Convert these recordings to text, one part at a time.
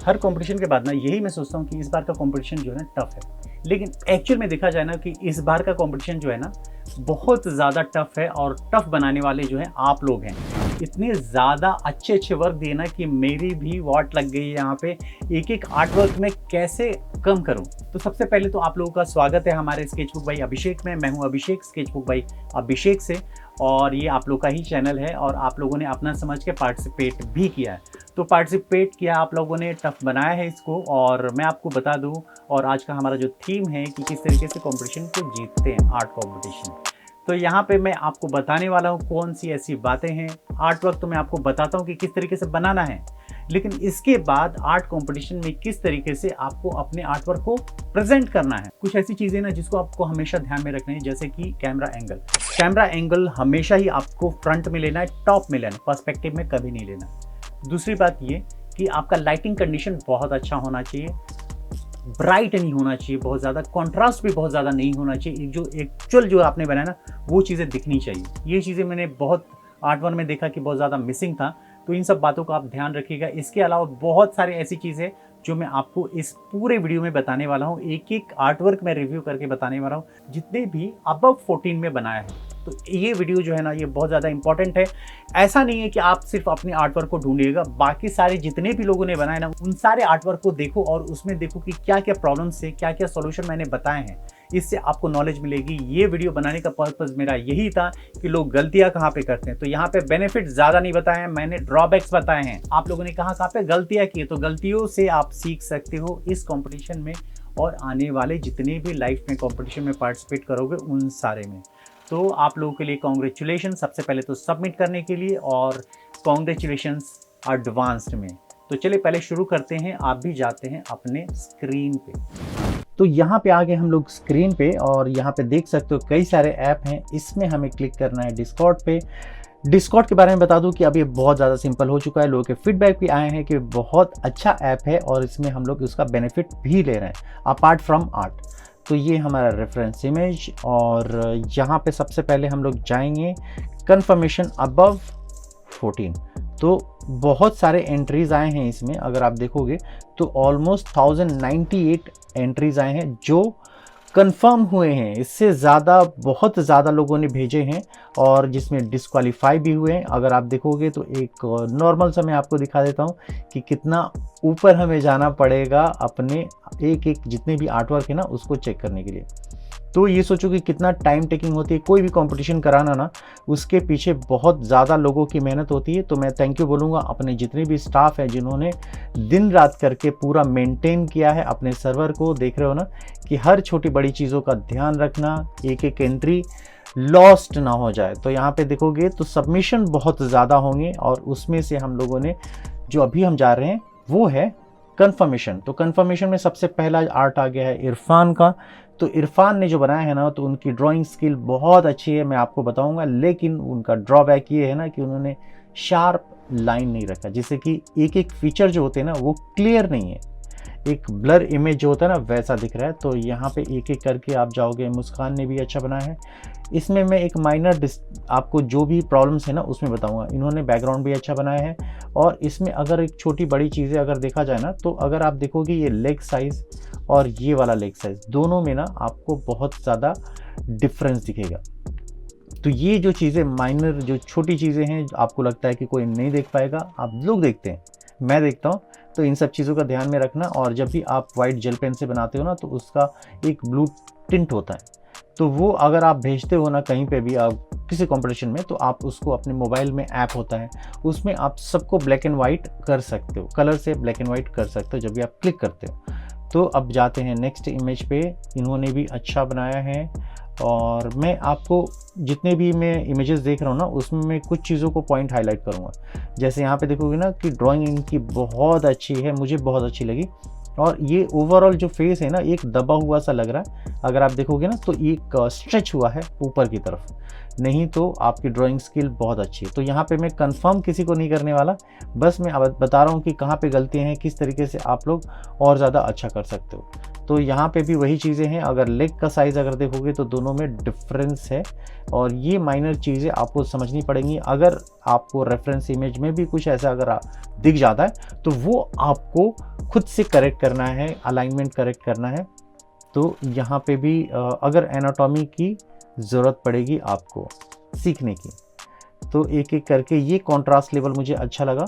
हर competition के बाद ना यही मैं सोचता हूँ कि इस बार का कंपटीशन जो है ना टफ है, लेकिन एक्चुअल में देखा जाए ना कि इस बार का कंपटीशन जो है ना बहुत ज़्यादा टफ है और टफ बनाने वाले जो हैं आप लोग हैं। इतने ज़्यादा अच्छे अच्छे वर्क दिए ना कि मेरी भी वाट लग गई है यहाँ पे एक एक आर्ट वर्क में कैसे कम करूँ। तो सबसे पहले तो आप लोगों का स्वागत है हमारे स्केचबुक बाई अभिषेक में। मैं हूँ अभिषेक, स्केचबुक बाई अभिषेक से, और ये आप लोग का ही चैनल है और आप लोगों ने अपना समझ के पार्टिसिपेट भी किया है। तो पार्टिसिपेट किया आप लोगों ने, टफ बनाया है इसको, और मैं आपको बता दूं और आज का हमारा जो थीम है कि किस तरीके से कंपटीशन को जीतते हैं, आर्ट कंपटीशन। तो यहाँ पे मैं आपको बताने वाला हूँ कौन सी ऐसी बातें हैं। आर्ट वर्क तो मैं आपको बताता हूँ कि किस तरीके से बनाना है, लेकिन इसके बाद आर्ट कंपटीशन में किस तरीके से आपको अपने आर्ट वर्क को प्रेजेंट करना है। कुछ ऐसी चीज़ें ना जिसको आपको हमेशा ध्यान में रखना है, जैसे कि कैमरा एंगल। कैमरा एंगल हमेशा ही आपको फ्रंट में लेना है, टॉप में लेना है, पर्सपेक्टिव में कभी नहीं लेना। दूसरी बात ये कि आपका लाइटिंग कंडीशन बहुत अच्छा होना चाहिए, ब्राइट नहीं होना चाहिए बहुत ज़्यादा, कॉन्ट्रास्ट भी बहुत ज़्यादा नहीं होना चाहिए। जो एक्चुअल जो आपने बनाया ना वो चीज़ें दिखनी चाहिए। ये चीज़ें मैंने बहुत आर्ट वर्क में देखा कि बहुत ज़्यादा मिसिंग था, तो इन सब बातों का आप ध्यान रखिएगा। इसके अलावा बहुत सारी ऐसी चीज़ें जो मैं आपको इस पूरे वीडियो में बताने वाला हूँ, एक एक आर्ट वर्क में रिव्यू करके बताने वाला हूँ, जितने भी अबव 14 में बनाया है। तो ये वीडियो जो है ना ये बहुत ज़्यादा इंपॉर्टेंट है। ऐसा नहीं है कि आप सिर्फ अपने आर्ट वर्क को ढूंढिएगा, बाकी सारे जितने भी लोगों ने बनाए ना उन सारे आर्ट वर्क को देखो और उसमें देखो कि क्या क्या प्रॉब्लम से क्या क्या सॉल्यूशन मैंने बताए हैं। इससे आपको नॉलेज मिलेगी। ये वीडियो बनाने का पर्पज़ मेरा यही था कि लोग गलतियां कहाँ पे करते हैं। तो यहाँ पे बेनिफिट ज़्यादा नहीं बताए हैं, मैंने ड्रॉबैक्स बताए हैं। आप लोगों ने कहाँ पे गलतियां की, तो गलतियों से आप सीख सकते हो इस कॉम्पिटिशन में और आने वाले जितने भी लाइफ में कॉम्पिटिशन में पार्टिसिपेट करोगे उन सारे में। तो आप लोगों के लिए कॉन्ग्रेचुलेशन सबसे पहले तो सबमिट करने के लिए, और कॉन्ग्रेचुलेशंस एडवांस्ड में। तो चलिए पहले शुरू करते हैं। आप भी जाते हैं अपने स्क्रीन पे। तो यहाँ पे आ गए हम लोग स्क्रीन पे, और यहाँ पे देख सकते हो कई सारे ऐप हैं। इसमें हमें क्लिक करना है डिस्कॉर्ड पे। डिस्कॉर्ड के बारे में बता दूं कि अब ये बहुत ज़्यादा सिंपल हो चुका है। लोगों के फीडबैक भी आए हैं कि बहुत अच्छा ऐप है और इसमें हम लोग उसका बेनिफिट भी ले रहे हैं अपार्ट फ्रॉम आर्ट। तो ये हमारा रेफरेंस इमेज, और यहाँ पे सबसे पहले हम लोग जाएंगे कन्फर्मेशन अबव 14। तो बहुत सारे एंट्रीज आए हैं इसमें, अगर आप देखोगे तो ऑलमोस्ट 1098 एंट्रीज आए हैं जो कंफर्म हुए हैं। इससे ज़्यादा बहुत ज़्यादा लोगों ने भेजे हैं और जिसमें डिस्क्वालीफाई भी हुए हैं। अगर आप देखोगे तो एक नॉर्मल सा मैं आपको दिखा देता हूँ कि कितना ऊपर हमें जाना पड़ेगा अपने एक एक जितने भी आर्ट वर्क है ना उसको चेक करने के लिए। तो ये सोचो कि कितना टाइम टेकिंग होती है कोई भी कंपटीशन कराना ना, उसके पीछे बहुत ज़्यादा लोगों की मेहनत होती है। तो मैं थैंक यू बोलूँगा अपने जितने भी स्टाफ हैं जिन्होंने दिन रात करके पूरा मेंटेन किया है अपने सर्वर को। देख रहे हो ना कि हर छोटी बड़ी चीज़ों का ध्यान रखना, एक एक एंट्री लॉस्ट ना हो जाए। तो यहाँ पे देखोगे तो सबमिशन बहुत ज़्यादा होंगे और उसमें से हम लोगों ने जो अभी हम जा रहे हैं वो है कन्फर्मेशन। तो कन्फर्मेशन में सबसे पहला आर्ट आ गया है इरफान का। तो इरफान ने जो बनाया है ना तो उनकी ड्राइंग स्किल बहुत अच्छी है, मैं आपको बताऊंगा, लेकिन उनका ड्रॉबैक ये है ना कि उन्होंने शार्प लाइन नहीं रखा, जिससे कि एक एक फीचर जो होते हैं ना वो क्लियर नहीं है। एक ब्लर इमेज जो होता है ना वैसा दिख रहा है। तो यहाँ पे एक एक करके आप जाओगे। मुस्कान ने भी अच्छा बनाया है। इसमें मैं एक माइनर आपको जो भी प्रॉब्लम्स है ना उसमें बताऊंगा। इन्होंने बैकग्राउंड भी अच्छा बनाया है, और इसमें अगर एक छोटी बड़ी चीज़ें अगर देखा जाए ना तो अगर आप देखोगे ये लेग साइज़ और ये वाला लेग साइज़ दोनों में ना आपको बहुत ज़्यादा डिफरेंस दिखेगा। तो ये जो चीज़ें माइनर जो छोटी चीज़ें हैं आपको लगता है कि कोई नहीं देख पाएगा, आप लोग देखते हैं, मैं देखता हूँ। तो इन सब चीज़ों का ध्यान में रखना। और जब भी आप वाइट जेल पेन से बनाते हो ना तो उसका एक ब्लू टिंट होता है, तो वो अगर आप भेजते हो ना कहीं पे भी आप किसी कंपटीशन में, तो आप उसको अपने मोबाइल में ऐप होता है उसमें आप सबको ब्लैक एंड वाइट कर सकते हो, कलर से ब्लैक एंड वाइट कर सकते हो जब भी आप क्लिक करते हो। तो अब जाते हैं नेक्स्ट इमेज पे। इन्होंने भी अच्छा बनाया है, और मैं आपको जितने भी मैं इमेजेस देख रहा हूँ ना उसमें मैं कुछ चीज़ों को पॉइंट हाईलाइट करूँगा। जैसे यहाँ पे देखोगे ना कि ड्राइंग इनकी बहुत अच्छी है, मुझे बहुत अच्छी लगी। और ये ओवरऑल जो फेस है ना एक दबा हुआ सा लग रहा है, अगर आप देखोगे ना तो एक स्ट्रेच हुआ है ऊपर की तरफ, नहीं तो आपकी ड्राइंग स्किल बहुत अच्छी है। तो यहाँ पे मैं कंफर्म किसी को नहीं करने वाला, बस मैं बता रहा हूँ कि कहाँ पे गलतियाँ हैं, किस तरीके से आप लोग और ज़्यादा अच्छा कर सकते हो। तो यहाँ पे भी वही चीज़ें हैं। अगर लेग का साइज़ अगर देखोगे तो दोनों में डिफरेंस है, और ये माइनर चीज़ें आपको समझनी पड़ेंगी। अगर आपको रेफरेंस इमेज में भी कुछ ऐसा अगर दिख जाता है तो वो आपको खुद से करेक्ट करना है, अलाइनमेंट करेक्ट करना है, तो यहाँ पे भी अगर एनाटॉमी की ज़रूरत पड़ेगी आपको सीखने की, तो एक एक करके ये कॉन्ट्रास्ट लेवल मुझे अच्छा लगा।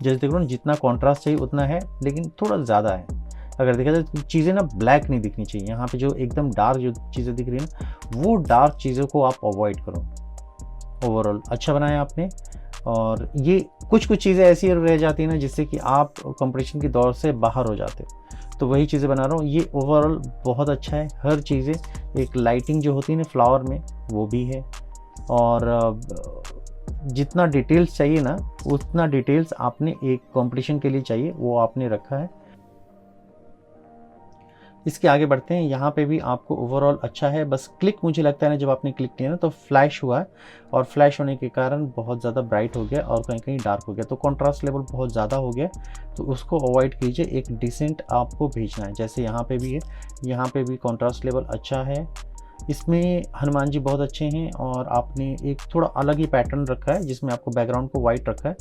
जैसे देख लो ना, जितना कॉन्ट्रास्ट चाहिए उतना है, लेकिन थोड़ा ज़्यादा है। अगर देखा जाए तो चीज़ें ना ब्लैक नहीं दिखनी चाहिए। यहाँ पे जो एकदम डार्क जो चीज़ें दिख रही है ना, वो डार्क चीज़ों को आप अवॉइड करो। ओवरऑल अच्छा बनाया आपने। और ये कुछ कुछ चीज़ें ऐसी रह जाती है ना, जिससे कि आप कंपटीशन की दौर से बाहर हो जाते हो, तो वही चीज़ें बना रहा हूँ। ये ओवरऑल बहुत अच्छा है, हर चीज़ें। एक लाइटिंग जो होती है ना फ्लावर में, वो भी है। और जितना डिटेल्स चाहिए ना, उतना डिटेल्स आपने एक कंपटीशन के लिए चाहिए, वो आपने रखा है। इसके आगे बढ़ते हैं। यहाँ पे भी आपको ओवरऑल अच्छा है, बस क्लिक मुझे लगता है ना, जब आपने क्लिक किया ना तो फ्लैश हुआ है, और फ्लैश होने के कारण बहुत ज़्यादा ब्राइट हो गया और कहीं कहीं डार्क हो गया, तो कॉन्ट्रास्ट लेवल बहुत ज़्यादा हो गया, तो उसको अवॉइड कीजिए। एक डिसेंट आपको भेजना है, जैसे यहाँ पे भी है, यहाँ पे भी कॉन्ट्रास्ट लेवल अच्छा है। इसमें हनुमान जी बहुत अच्छे हैं, और आपने एक थोड़ा अलग ही पैटर्न रखा है, जिसमें आपको बैकग्राउंड को वाइट रखा है,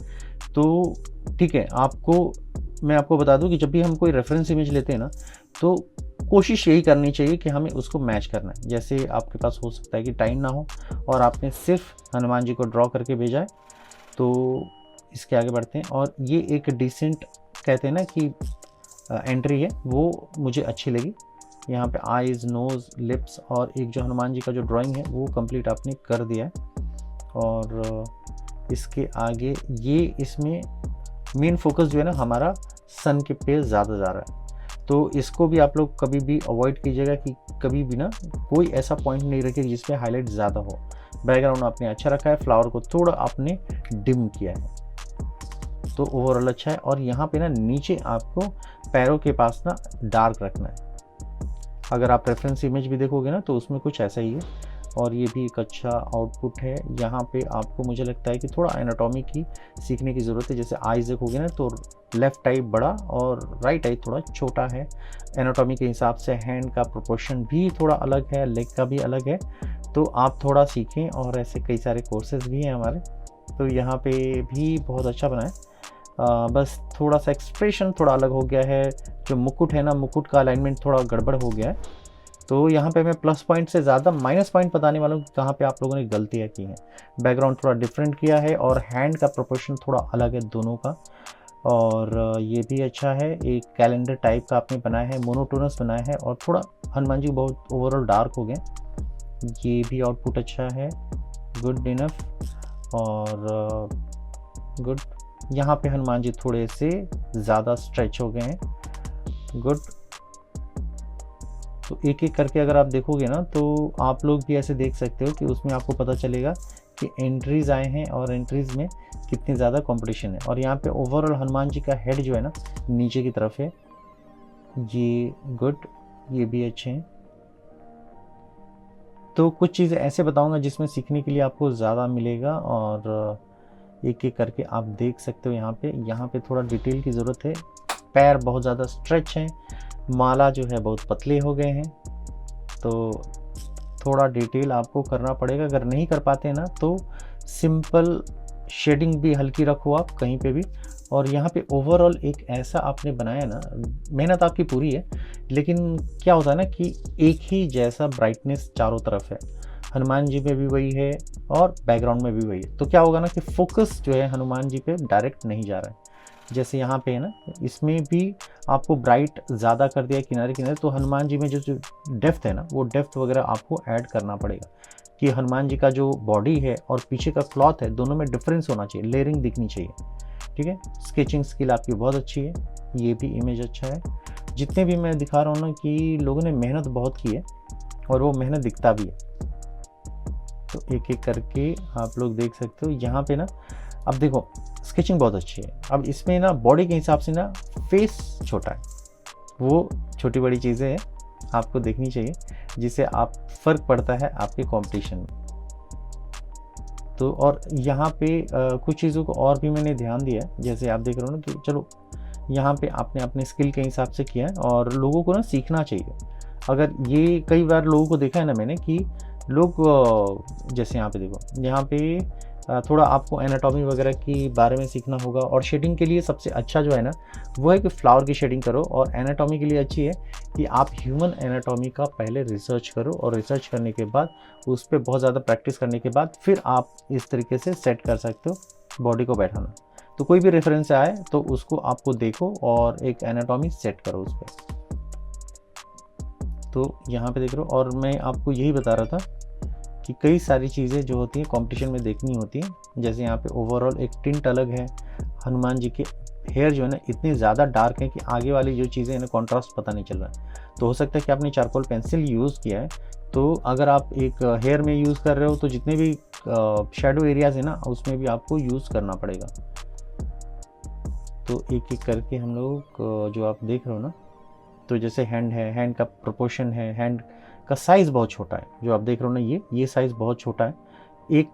तो ठीक है। मैं आपको बता दूं कि जब भी हम कोई रेफरेंस इमेज लेते हैं ना, तो कोशिश यही करनी चाहिए कि हमें उसको मैच करना है। जैसे आपके पास हो सकता है कि टाइम ना हो और आपने सिर्फ हनुमान जी को ड्रॉ करके भेजा है, तो इसके आगे बढ़ते हैं। और ये एक डिसेंट कहते हैं ना कि एंट्री है, वो मुझे अच्छी लगी। यहाँ पे आईज, नोज़, लिप्स और एक जो हनुमान जी का जो ड्राइंग है वो कंप्लीट आपने कर दिया है। और इसके आगे ये इसमें मेन फोकस जो है ना हमारा सन के पे ज़्यादा जा रहा है, तो इसको भी आप लोग कभी भी अवॉइड कीजिएगा कि कभी भी ना कोई ऐसा पॉइंट नहीं रखे जिस पे हाईलाइट ज़्यादा हो। बैकग्राउंड आपने अच्छा रखा है, फ्लावर को थोड़ा आपने डिम किया है, तो ओवरऑल अच्छा है। और यहाँ पे ना नीचे आपको पैरों के पास ना डार्क रखना है। अगर आप रेफरेंस इमेज भी देखोगे ना, तो उसमें कुछ ऐसा ही है, और ये भी एक अच्छा आउटपुट है। यहाँ पे आपको मुझे लगता है कि थोड़ा एनाटॉमी की सीखने की ज़रूरत है। जैसे आईज देखोगे ना, तो लेफ़्ट आई बड़ा और राइट आई थोड़ा छोटा है। एनाटॉमी के हिसाब से हैंड का प्रोपोर्शन भी थोड़ा अलग है, लेग का भी अलग है, तो आप थोड़ा सीखें। और ऐसे कई सारे कोर्सेज भी हैं हमारे, तो यहाँ पे भी बहुत अच्छा बना है। बस थोड़ा सा एक्सप्रेशन थोड़ा अलग हो गया है। जो मुकुट है ना, मुकुट का अलाइनमेंट थोड़ा गड़बड़ हो गया है, तो यहाँ पे मैं प्लस पॉइंट से ज़्यादा माइनस पॉइंट बताने वाला हूँ कि कहाँ पे आप लोगों ने गलतियाँ की हैं। बैकग्राउंड थोड़ा डिफरेंट किया है, और हैंड का प्रोपोर्शन थोड़ा अलग है दोनों का। और ये भी अच्छा है, एक कैलेंडर टाइप का आपने बनाया है, मोनोटोनस बनाया है, और थोड़ा हनुमान जी बहुत ओवरऑल डार्क हो गए। ये भी आउटपुट अच्छा है, गुड इनफ। और गुड, यहाँ पे हनुमान जी थोड़े से ज़्यादा स्ट्रेच हो गए हैं, गुड। तो एक एक करके अगर आप देखोगे ना, तो आप लोग भी ऐसे देख सकते हो कि उसमें आपको पता चलेगा कि एंट्रीज आए हैं और एंट्रीज में कितनी ज़्यादा कंपटीशन है। और यहाँ पे ओवरऑल हनुमान जी का हेड जो है ना नीचे की तरफ है, ये गुड, ये भी अच्छे हैं। तो कुछ चीज़ें ऐसे बताऊंगा जिसमें सीखने के लिए आपको ज़्यादा मिलेगा, और एक एक करके आप देख सकते हो। यहाँ पे थोड़ा डिटेल की ज़रूरत है। पैर बहुत ज़्यादा स्ट्रेच हैं, माला जो है बहुत पतले हो गए हैं, तो थोड़ा डिटेल आपको करना पड़ेगा। अगर नहीं कर पाते ना, तो सिंपल शेडिंग भी हल्की रखो आप कहीं पे भी। और यहाँ पे ओवरऑल एक ऐसा आपने बनाया ना, मेहनत आपकी पूरी है, लेकिन क्या होता है ना कि एक ही जैसा ब्राइटनेस चारों तरफ है। हनुमान जी में भी वही है और बैकग्राउंड में भी वही है, तो क्या होगा ना कि फोकस जो है हनुमान जी पे डायरेक्ट नहीं जा रहा है। जैसे यहाँ पे है ना, इसमें भी आपको ब्राइट ज़्यादा कर दिया किनारे किनारे, तो हनुमान जी में जो डेप्थ है ना, वो डेप्थ वगैरह आपको ऐड करना पड़ेगा कि हनुमान जी का जो बॉडी है और पीछे का क्लॉथ है, दोनों में डिफरेंस होना चाहिए, लेयरिंग दिखनी चाहिए। ठीक है, स्केचिंग स्किल आपकी बहुत अच्छी है, ये भी इमेज अच्छा है। जितने भी मैं दिखा रहा हूँ ना कि लोगों ने मेहनत बहुत की है, और वो मेहनत दिखता भी है। तो एक एक करके आप लोग देख सकते हो। यहाँ पे ना अब देखो, स्केचिंग बहुत अच्छी है। अब इसमें ना बॉडी के हिसाब से ना फेस छोटा है, वो छोटी बड़ी चीज़ें हैं आपको देखनी चाहिए, जिससे आप फ़र्क पड़ता है आपके कंपटीशन में। तो और यहाँ पे कुछ चीज़ों को और भी मैंने ध्यान दिया है। जैसे आप देख रहे हो ना कि चलो यहाँ पे आपने अपने स्किल के हिसाब से किया है, और लोगों को ना सीखना चाहिए। अगर ये कई बार लोगों को देखा है ना मैंने कि लोग जैसे यहाँ पे देखो, यहाँ पे थोड़ा आपको एनाटॉमी वगैरह के बारे में सीखना होगा। और शेडिंग के लिए सबसे अच्छा जो है ना वो है कि फ्लावर की शेडिंग करो। और एनाटॉमी के लिए अच्छी है कि आप ह्यूमन एनाटॉमी का पहले रिसर्च करो, और रिसर्च करने के बाद उस पर बहुत ज़्यादा प्रैक्टिस करने के बाद फिर आप इस तरीके से सेट कर सकते हो बॉडी को बैठाना। तो कोई भी रेफरेंस आए तो उसको आपको देखो और एक एनाटॉमी सेट करो उस पर। तो यहाँ पे देख रहे हो, और मैं आपको यही बता रहा था कि कई सारी चीज़ें जो होती हैं कंपटीशन में देखनी होती हैं। जैसे यहाँ पे ओवरऑल एक टिंट अलग है, हनुमान जी के हेयर जो है ना इतने ज़्यादा डार्क हैं कि आगे वाली जो चीज़ें हैं ना कॉन्ट्रास्ट पता नहीं चल रहा है। तो हो सकता है कि आपने चारकोल पेंसिल यूज़ किया है, तो अगर आप एक हेयर में यूज़ कर रहे हो तो जितने भी शेडो एरियाज है ना उसमें भी आपको यूज़ करना पड़ेगा। तो एक एक करके हम लोग जो आप देख रहे हो ना, तो जैसे हैंड है, हैंड का प्रोपोर्शन है, हैंड का साइज़ बहुत छोटा है। जो आप देख रहे हो ना ये साइज़ बहुत छोटा है। एक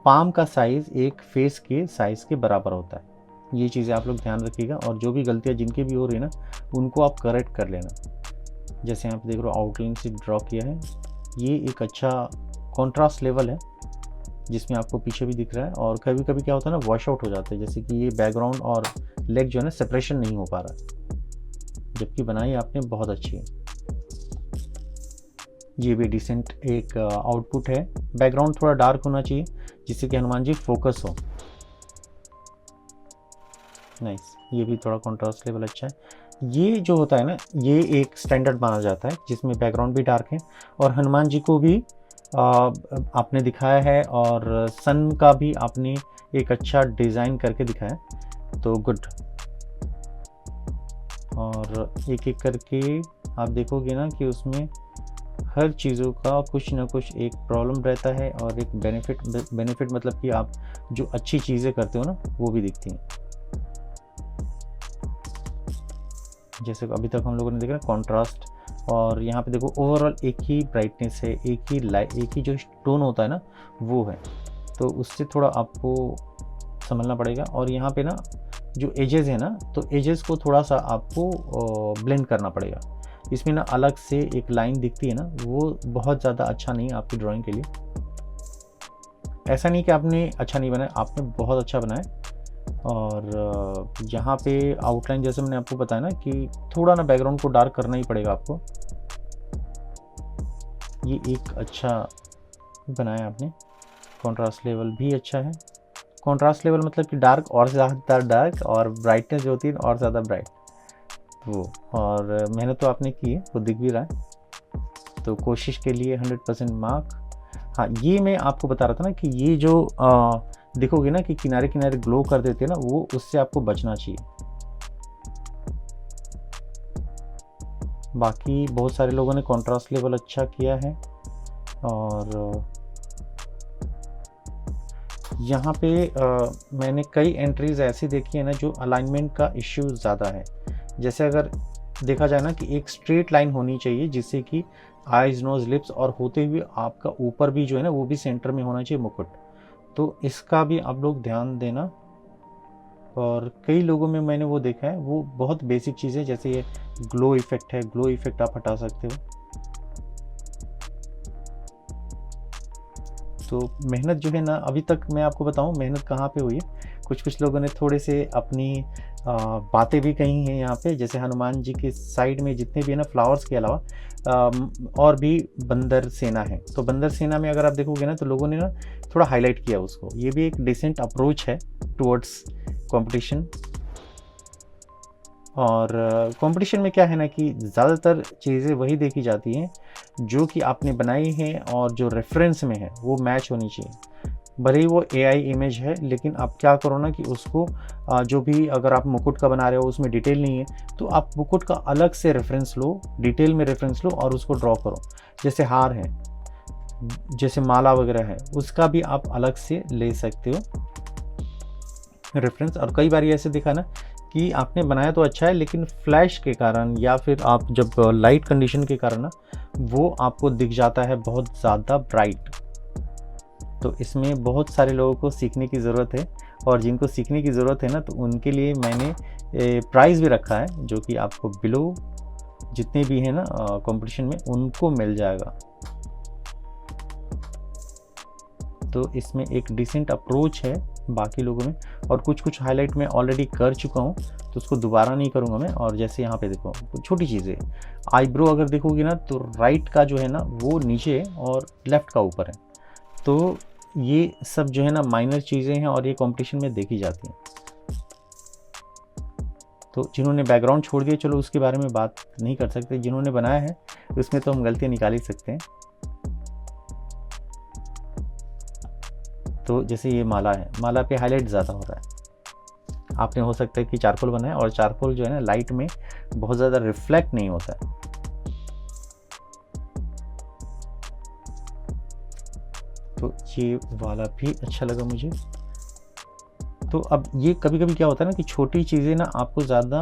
पाम का साइज़ एक फेस के साइज़ के बराबर होता है। ये चीज़ें आप लोग ध्यान रखिएगा, और जो भी गलतियाँ जिनकी भी हो रही है ना उनको आप करेक्ट कर लेना। जैसे यहाँ पे देख रहे हो आउटलाइन से ड्रॉ किया है, ये एक अच्छा कॉन्ट्रास्ट लेवल है जिसमें आपको पीछे भी दिख रहा है। और कभी कभी क्या होता है ना वॉश आउट हो जाता है, जैसे कि ये बैकग्राउंड और लेग जो है ना सेपरेशन नहीं हो पा रहा है, जबकि बनाई आपने बहुत अच्छी है। ये भी डिसेंट एक आउटपुट है। बैकग्राउंड थोड़ा डार्क होना चाहिए जिससे कि हनुमान जी फोकस हो। नाइस, ये भी थोड़ा कॉन्ट्रास्ट लेवल अच्छा है। ये जो होता है ना ये एक स्टैंडर्ड माना जाता है जिसमें बैकग्राउंड भी डार्क है और हनुमान जी को भी आपने दिखाया है, और सन का भी आपने एक अच्छा डिज़ाइन करके दिखाया, तो गुड। और एक एक करके आप देखोगे ना कि उसमें हर चीज़ों का कुछ ना कुछ एक प्रॉब्लम रहता है और एक बेनिफिट मतलब कि आप जो अच्छी चीज़ें करते हो ना वो भी दिखती हैं। जैसे अभी तक हम लोगों ने देखा कॉन्ट्रास्ट, और यहाँ पे देखो ओवरऑल एक ही ब्राइटनेस है, एक ही जो टोन होता है ना वो है, तो उससे थोड़ा आपको समझना पड़ेगा। और यहाँ पे ना जो एजेस है ना तो एजेस को थोड़ा सा आपको ब्लेंड करना पड़ेगा। इसमें ना अलग से एक लाइन दिखती है ना वो बहुत ज़्यादा अच्छा नहीं है आपकी ड्राइंग के लिए। ऐसा नहीं कि आपने अच्छा नहीं बनाया, आपने बहुत अच्छा बनाया। और यहाँ पे आउटलाइन जैसे मैंने आपको बताया ना कि थोड़ा ना बैकग्राउंड को डार्क करना ही पड़ेगा आपको। ये एक अच्छा बनाया आपने। कॉन्ट्रास्ट लेवल भी अच्छा है। कॉन्ट्रास्ट लेवल मतलब कि डार्क और ज़्यादा डार्क और ब्राइटनेस जो होती है और ज़्यादा ब्राइट वो। और मेहनत तो आपने की है, वो दिख भी रहा है, तो कोशिश के लिए 100% मार्क। हाँ, ये मैं आपको बता रहा था ना कि ये जो देखोगे ना कि किनारे किनारे ग्लो कर देते हैं ना वो, उससे आपको बचना चाहिए। बाकी बहुत सारे लोगों ने कॉन्ट्रास्ट लेवल अच्छा किया है। और यहाँ पे मैंने कई एंट्रीज ऐसी देखी है ना जो अलाइनमेंट का इश्यू ज़्यादा है। जैसे अगर देखा जाए ना कि एक स्ट्रेट लाइन होनी चाहिए जिससे कि आइज नोज लिप्स और होते हुए आपका ऊपर भी जो है ना वो भी सेंटर में होना चाहिए मुकुट, तो इसका भी आप लोग ध्यान देना। और कई लोगों में मैंने वो देखा है, वो बहुत बेसिक चीज़ें जैसे ये ग्लो इफेक्ट है, ग्लो इफेक्ट आप हटा सकते हो। तो मेहनत जो है ना अभी तक मैं आपको बताऊं मेहनत कहाँ पे हुई है। कुछ लोगों ने थोड़े से अपनी बातें भी कही हैं यहाँ पे, जैसे हनुमान जी के साइड में जितने भी है ना फ्लावर्स के अलावा और भी बंदर सेना है, तो बंदर सेना में अगर आप देखोगे ना तो लोगों ने ना थोड़ा हाईलाइट किया उसको। ये भी एक डिसेंट अप्रोच है टुवर्ड्स कंपटीशन। और कंपटीशन में क्या है ना कि ज़्यादातर चीज़ें वही देखी जाती हैं जो कि आपने बनाई हैं और जो रेफरेंस में है वो मैच होनी चाहिए। भले ही वो एआई इमेज है, लेकिन आप क्या करो ना कि उसको जो भी अगर आप मुकुट का बना रहे हो उसमें डिटेल नहीं है तो आप मुकुट का अलग से रेफरेंस लो, डिटेल में रेफरेंस लो और उसको ड्रॉ करो। जैसे हार है, जैसे माला वगैरह है, उसका भी आप अलग से ले सकते हो रेफरेंस। और कई बार ऐसे दिखा ना कि आपने बनाया तो अच्छा है लेकिन फ्लैश के कारण या फिर आप जब लाइट कंडीशन के कारण ना वो आपको दिख जाता है बहुत ज़्यादा ब्राइट। तो इसमें बहुत सारे लोगों को सीखने की ज़रूरत है, और जिनको सीखने की ज़रूरत है ना तो उनके लिए मैंने प्राइज़ भी रखा है जो कि आपको बिलो जितने भी हैं ना कंपटीशन में उनको मिल जाएगा। तो इसमें एक डिसेंट अप्रोच है बाकी लोगों में, और कुछ कुछ हाईलाइट मैं ऑलरेडी कर चुका हूँ तो उसको दोबारा नहीं करूँगा मैं। और जैसे यहाँ पे देखो छोटी चीज़ें, आईब्रो अगर देखोगे ना तो राइट का जो है ना वो नीचे है और लेफ़्ट का ऊपर है, तो ये सब जो है ना माइनर चीज़ें हैं और ये कंपटीशन में देखी जाती हैं। तो जिन्होंने बैकग्राउंड छोड़ दिया चलो उसके बारे में बात नहीं कर सकते, जिन्होंने बनाया है उसमें तो हम गलतियाँ निकाल ही सकते हैं। तो जैसे ये माला है, माला पे हाईलाइट ज़्यादा हो रहा है, आपने हो सकता है कि चारकोल बनाया और चारकोल जो है ना लाइट में बहुत ज़्यादा रिफ्लेक्ट नहीं होता है। तो ये वाला भी अच्छा लगा मुझे। तो अब ये कभी कभी क्या होता है ना कि छोटी चीज़ें ना आपको ज़्यादा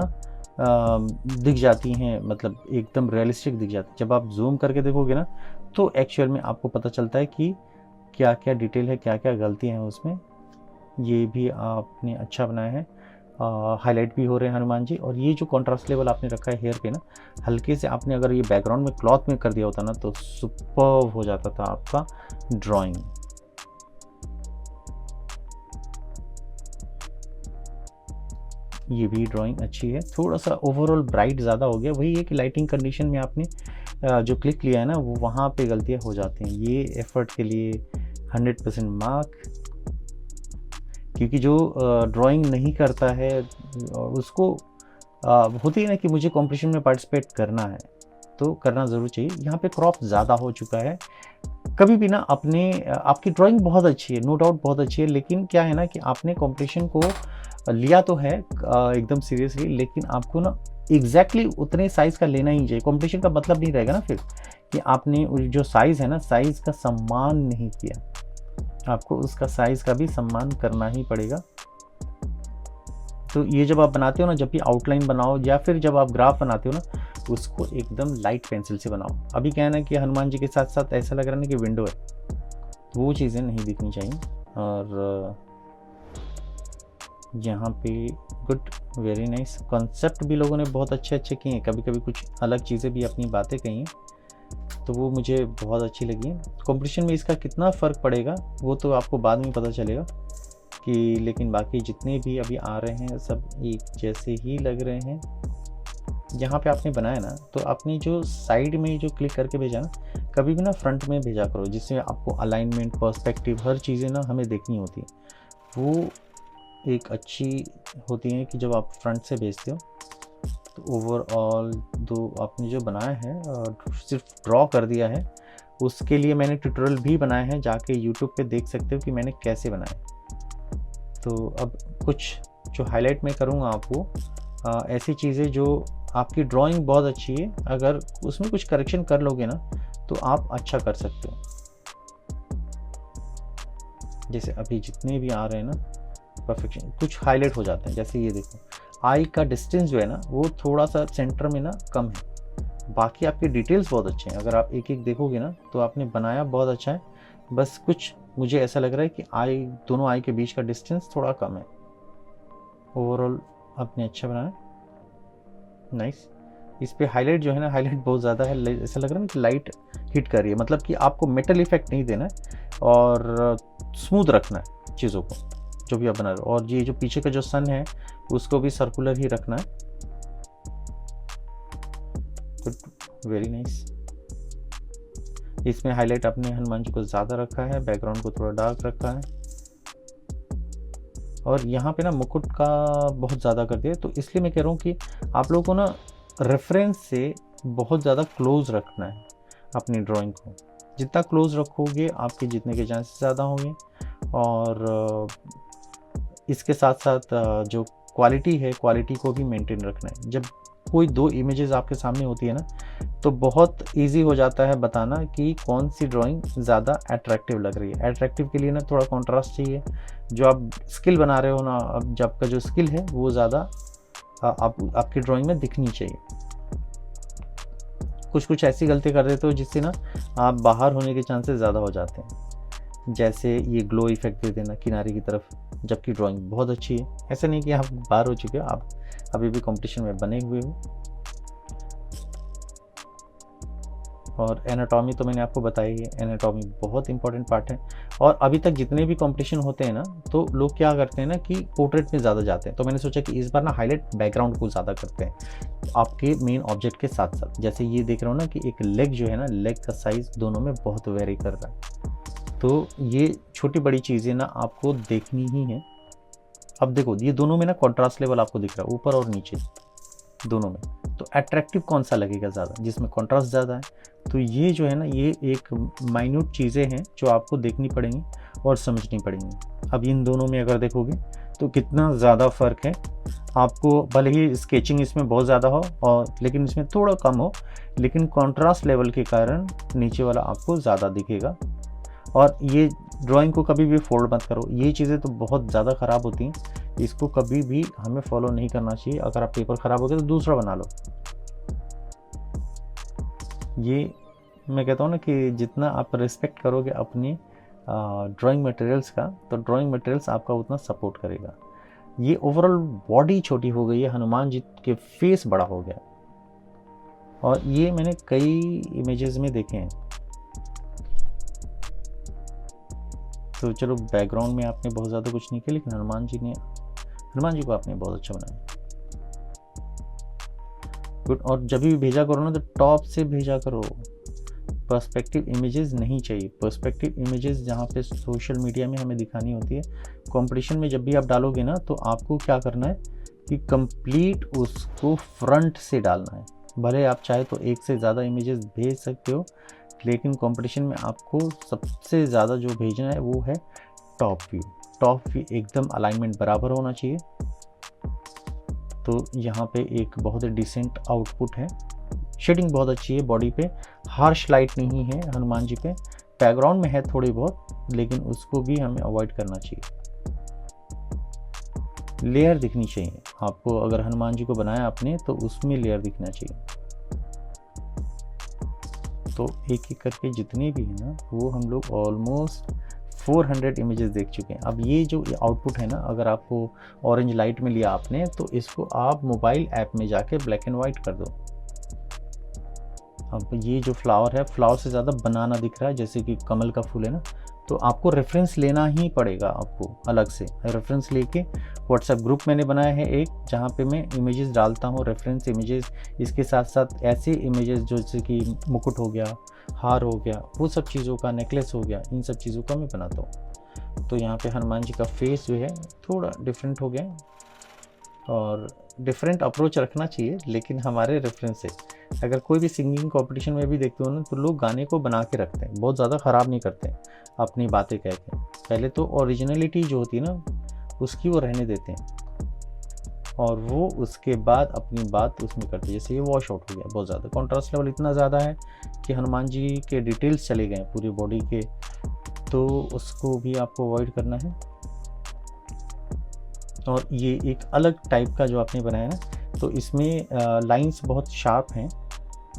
दिख जाती हैं, मतलब एकदम रियलिस्टिक दिख जाती है। जब आप जूम करके देखोगे ना तो एक्चुअल में आपको पता चलता है कि क्या क्या डिटेल है, क्या क्या गलतियाँ हैं उसमें। ये भी आपने अच्छा बनाया है, हाईलाइट भी हो रहे हैं हनुमान जी। और ये जो कॉन्ट्रास्ट लेवल आपने रखा है हेयर पे ना, हल्के से आपने अगर ये बैकग्राउंड में क्लॉथ में कर दिया होता ना तो सुपर्ब हो जाता था आपका ड्राइंग। ये भी ड्राइंग अच्छी है, थोड़ा सा ओवरऑल ब्राइट ज़्यादा हो गया। वही है कि लाइटिंग कंडीशन में आपने जो क्लिक लिया है ना वो वहाँ पे गलतियाँ हो जाती हैं। ये एफर्ट के लिए 100% मार्क, क्योंकि जो ड्राइंग नहीं करता है उसको होती है ना कि मुझे कंपटीशन में पार्टिसिपेट करना है तो करना ज़रूर चाहिए। यहाँ पे क्रॉप ज़्यादा हो चुका है। कभी भी ना अपने आपकी ड्राइंग बहुत अच्छी है, नो डाउट बहुत अच्छी है, लेकिन क्या है ना कि आपने कंपटीशन को लिया तो है एकदम सीरियसली, लेकिन आपको ना एग्जैक्टली उतने साइज़ का लेना ही चाहिए। कंपटीशन का मतलब नहीं रहेगा ना फिर कि आपने जो साइज़ है ना साइज़ का सम्मान नहीं किया, आपको उसका साइज़ का भी सम्मान करना ही पड़ेगा। तो ये जब आप बनाते हो ना, जब भी आउटलाइन बनाओ या फिर जब आप ग्राफ बनाते हो ना उसको एकदम लाइट पेंसिल से बनाओ। अभी क्या है ना कि हनुमान जी के साथ साथ ऐसा लग रहा है ना कि विंडो है, तो वो चीज़ें नहीं दिखनी चाहिए। और यहाँ पे गुड, वेरी नाइस, कॉन्सेप्ट भी लोगों ने बहुत अच्छे अच्छे किए हैं, कभी कभी कुछ अलग चीज़ें भी अपनी बातें कही हैं तो वो मुझे बहुत अच्छी लगी है। कंपटीशन में इसका कितना फ़र्क पड़ेगा वो तो आपको बाद में पता चलेगा कि, लेकिन बाकी जितने भी अभी आ रहे हैं सब एक जैसे ही लग रहे हैं। यहाँ पे आपने बनाया ना तो आपने जो साइड में जो क्लिक करके भेजा ना, कभी भी ना फ्रंट में भेजा करो, जिससे आपको अलाइनमेंट, पर्सपेक्टिव, हर चीज़ें ना हमें देखनी होती है। वो एक अच्छी होती है कि जब आप फ्रंट से भेजते हो तो ओवरऑल दो आपने जो बनाया है सिर्फ ड्रॉ कर दिया है, उसके लिए मैंने ट्यूटोरियल भी बनाया है, जाके यूट्यूब पे देख सकते हो कि मैंने कैसे बनाया। तो अब कुछ जो हाईलाइट मैं करूँगा आपको ऐसी चीज़ें जो आपकी ड्राइंग बहुत अच्छी है, अगर उसमें कुछ करेक्शन कर लोगे ना तो आप अच्छा कर सकते हो। जैसे अभी जितने भी आ रहे हैं ना परफेक्शन, कुछ हाईलाइट हो जाते हैं। जैसे ये देखो आई का डिस्टेंस जो है ना वो थोड़ा सा सेंटर में ना कम है, बाकी आपके डिटेल्स बहुत अच्छे हैं। अगर आप एक एक देखोगे ना तो आपने बनाया बहुत अच्छा है, बस कुछ मुझे ऐसा लग रहा है कि आई, दोनों आई के बीच का डिस्टेंस थोड़ा कम है। ओवरऑल आपने अच्छा बनाया, नाइस। इस पे हाईलाइट जो है ना, हाईलाइट बहुत ज़्यादा है, ऐसा लग रहा है ना कि लाइट हिट कर रही है, मतलब कि आपको मेटल इफेक्ट नहीं देना है और स्मूथ रखना है चीज़ों को जो भी आप बना रहे हो। और ये जो पीछे का जो सन है उसको भी सर्कुलर ही रखना है। Good, very nice. इसमें हाईलाइट आपने हनुमान जी को ज़्यादा रखा है, बैकग्राउंड को थोड़ा डार्क रखा है, और यहाँ पे ना मुकुट का बहुत ज़्यादा कर दिया। तो इसलिए मैं कह रहा हूँ कि आप लोगों को ना रेफरेंस से बहुत ज़्यादा क्लोज रखना है अपनी ड्राइंग को। जितना क्लोज रखोगे आपके जीतने के चांसेस ज़्यादा होंगे। और इसके साथ साथ जो क्वालिटी है, क्वालिटी को भी मेंटेन रखना है। जब कोई दो इमेजेस आपके सामने होती है ना तो बहुत इजी हो जाता है बताना कि कौन सी ड्राइंग ज़्यादा अट्रैक्टिव लग रही है। अट्रैक्टिव के लिए ना थोड़ा कॉन्ट्रास्ट चाहिए। जो आप स्किल बना रहे हो ना, अब जब आपका जो स्किल है वो ज़्यादा आपकी ड्राइंग में दिखनी चाहिए। कुछ ऐसी गलती कर देते हो जिससे ना आप बाहर होने के चांसेस ज़्यादा हो जाते हैं। जैसे ये ग्लो इफेक्ट दे देना किनारे की तरफ, जबकि ड्राइंग बहुत अच्छी है। ऐसा नहीं कि आप बाहर हो चुके हो, आप अभी भी कंपटीशन में बने हुए हो। और एनाटॉमी तो मैंने आपको बताई है, एनाटॉमी बहुत इंपॉर्टेंट पार्ट है। और अभी तक जितने भी कंपटीशन होते हैं ना, तो लोग क्या करते हैं ना कि पोर्ट्रेट में ज़्यादा जाते हैं। तो मैंने सोचा कि इस बार ना हाईलाइट बैकग्राउंड को ज़्यादा करते हैं आपके मेन ऑब्जेक्ट के साथ साथ। जैसे ये देख रहे हो ना कि एक लेग जो है ना, लेग का साइज़ दोनों में बहुत वेरी कर रहा है। तो ये छोटी बड़ी चीज़ें ना आपको देखनी ही है। अब देखो ये दोनों में ना कॉन्ट्रास्ट लेवल आपको दिख रहा है, ऊपर और नीचे दोनों में। तो अट्रैक्टिव कौन सा लगेगा ज़्यादा, जिसमें कॉन्ट्रास्ट ज़्यादा है। तो ये जो है ना, ये एक माइन्यूट चीज़ें हैं जो आपको देखनी पड़ेंगी और समझनी पड़ेंगी। अब इन दोनों में अगर देखोगे तो कितना ज़्यादा फ़र्क है। आपको भले ही स्केचिंग इसमें बहुत ज़्यादा हो और लेकिन इसमें थोड़ा कम हो, लेकिन कॉन्ट्रास्ट लेवल के कारण नीचे वाला आपको ज़्यादा दिखेगा। और ये ड्राइंग को कभी भी फोल्ड मत करो, ये चीज़ें तो बहुत ज़्यादा ख़राब होती हैं, इसको कभी भी हमें फॉलो नहीं करना चाहिए। अगर आप पेपर ख़राब हो गया तो दूसरा बना लो। ये मैं कहता हूँ ना कि जितना आप रिस्पेक्ट करोगे अपनी ड्राइंग मटेरियल्स का, तो ड्राइंग मटेरियल्स आपका उतना सपोर्ट करेगा। ये ओवरऑल बॉडी छोटी हो गई है, हनुमान जी के फेस बड़ा हो गया, और ये मैंने कई इमेजेस में देखे हैं। तो चलो बैकग्राउंड में आपने बहुत ज़्यादा कुछ नहीं किया, लेकिन हनुमान जी को आपने बहुत अच्छा बनाया। गुड। और जब भी भेजा करो ना तो टॉप से भेजा करो, पर्सपेक्टिव इमेजेस नहीं चाहिए। पर्सपेक्टिव इमेजेस जहाँ पे सोशल मीडिया में हमें दिखानी होती है, कंपटीशन में जब भी आप डालोगे ना, तो आपको क्या करना है कि कंप्लीट उसको फ्रंट से डालना है। भले आप चाहे तो एक से ज़्यादा इमेजेस भेज सकते हो, लेकिन कंपटीशन में आपको सबसे ज़्यादा जो भेजना है वो है टॉप व्यू। टॉप व्यू एकदम अलाइनमेंट बराबर होना चाहिए। तो यहाँ पे एक बहुत ही डिसेंट आउटपुट है। शेडिंग बहुत अच्छी है बॉडी पे, हार्श लाइट नहीं है हनुमान जी पे। बैकग्राउंड में है थोड़ी बहुत, लेकिन उसको भी हमें अवॉइड करना चाहिए। लेयर दिखनी चाहिए आपको, अगर हनुमान जी को बनाया आपने तो उसमें लेयर दिखना चाहिए। तो एक एक करके जितने भी हैं ना, वो हम लोग ऑलमोस्ट 400 इमेजेस देख चुके हैं। अब ये जो आउटपुट है ना, अगर आपको ऑरेंज लाइट में लिया आपने, तो इसको आप मोबाइल ऐप में जाके ब्लैक एंड वाइट कर दो। अब ये जो फ्लावर है, फ्लावर से ज़्यादा बनाना दिख रहा है, जैसे कि कमल का फूल है ना, तो आपको रेफरेंस लेना ही पड़ेगा। आपको अलग से रेफरेंस लेके व्हाट्सएप ग्रुप मैंने बनाया है एक, जहाँ पे मैं इमेजेस डालता हूँ, रेफरेंस इमेजेस। इसके साथ साथ ऐसे इमेजेस जैसे कि मुकुट हो गया, हार हो गया, वो सब चीज़ों का, नेकलेस हो गया, इन सब चीज़ों का मैं बनाता हूँ। तो यहाँ पे हनुमान जी का फेस जो है थोड़ा डिफरेंट हो गया, और डिफरेंट अप्रोच रखना चाहिए, लेकिन हमारे रेफरेंस से। अगर कोई भी सिंगिंग कंपटीशन में भी देखते हो ना, तो लोग गाने को बना के रखते हैं, बहुत ज़्यादा ख़राब नहीं करते हैं अपनी बातें कह के। पहले तो ओरिजिनलिटी जो होती है ना, उसकी वो रहने देते हैं, और वो उसके बाद अपनी बात उसमें करते हैं। जैसे ये वॉश आउट हो गया, बहुत ज़्यादा कॉन्ट्रास्ट लेवल इतना ज़्यादा है कि हनुमान जी के डिटेल्स चले गए पूरी बॉडी के, तो उसको भी आपको अवॉइड करना है। और ये एक अलग टाइप का जो आपने बनाया ना, तो इसमें लाइंस बहुत शार्प हैं,